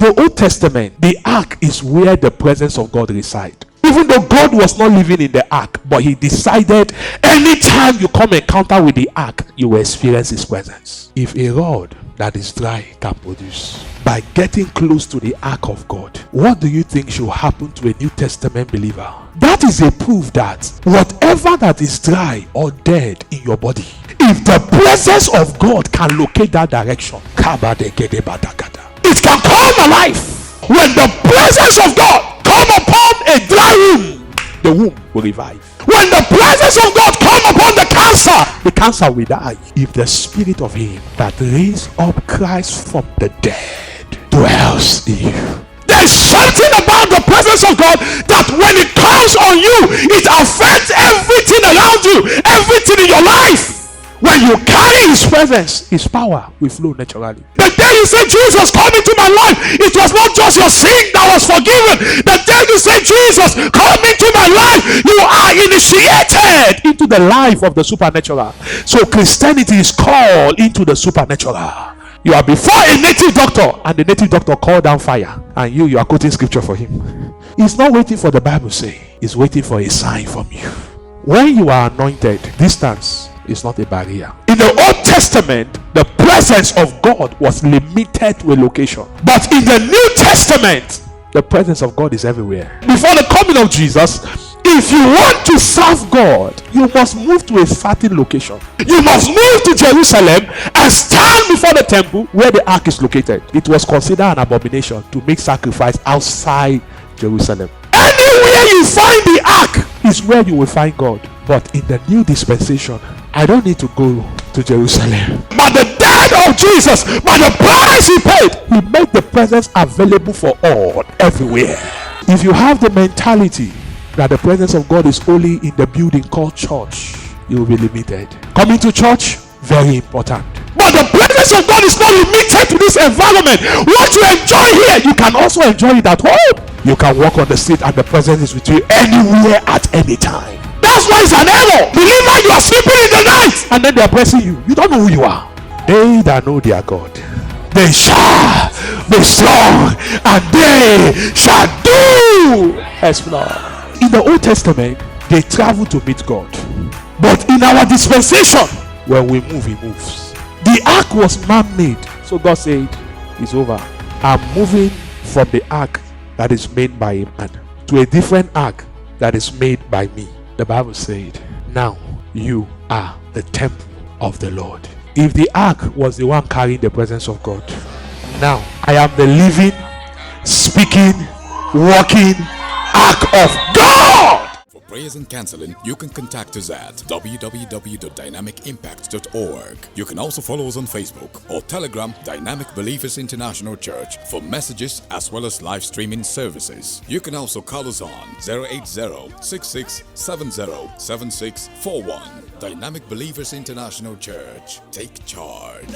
the Old Testament, the ark is where the presence of God resides. Even though God was not living in the ark, but he decided anytime you come encounter with the ark, you will experience his presence. If a rod that is dry can produce, by getting close to the ark of God, what do you think should happen to a New Testament believer? That is a proof that whatever that is dry or dead in your body, if the presence of God can locate that direction, it can come alive. When the presence of God come upon a dry womb, the womb will revive. When the presence of God come upon the cancer will die. If the spirit of him that raised up Christ from the dead dwells in you, there's something about the presence of God that when it comes on you, it affects everything around you, everything in your life. When you carry his presence, his power will flow naturally. The day you say, Jesus, come into my life, it was not just your sin that was forgiven. The day you say, Jesus, come into my life, you are initiated into the life of the supernatural. So Christianity is called into the supernatural. You are before a native doctor, and the native doctor called down fire, and you are quoting scripture for him. He's not waiting for the Bible say, he's waiting for a sign from you. When you are anointed, distance is not a barrier. In the Old Testament, the presence of God was limited to a location, but in the New Testament, the presence of God is everywhere. Before the coming of Jesus, if you want to serve God, you must move to a certain location. You must move to Jerusalem and stand before the temple where the ark is located. It was considered an abomination to make sacrifice outside Jerusalem. Anywhere you find the ark is where you will find God. But in the new dispensation, I don't need to go to Jerusalem. But the death of Jesus, by the price he paid, he made the presence available for all, everywhere. If you have the mentality that the presence of God is only in the building called church, you will be limited. Coming to church, very important. But the presence of God is not limited to this environment. What you enjoy here, you can also enjoy it at home. You can walk on the street and the presence is with you anywhere at any time. That's why it's an error. Believer, you are sleeping in the night and then they are blessing you. You don't know who you are. They that know their God, they shall be strong and they shall do exploit. In the Old Testament, they travel to meet God. But in our dispensation, when we move, he moves. The ark was man-made. So God said, it's over. I'm moving from the ark that is made by a man to a different ark that is made by me. The Bible said, now you are the temple of the Lord. If the ark was the one carrying the presence of God, now I am the living, speaking, walking ark of God. For prayers and counseling, you can contact us at www.dynamicimpact.org. You can also follow us on Facebook or Telegram, Dynamic Believers International Church, for messages as well as live streaming services. You can also call us on 080-6670-7641. Dynamic Believers International Church. Take charge.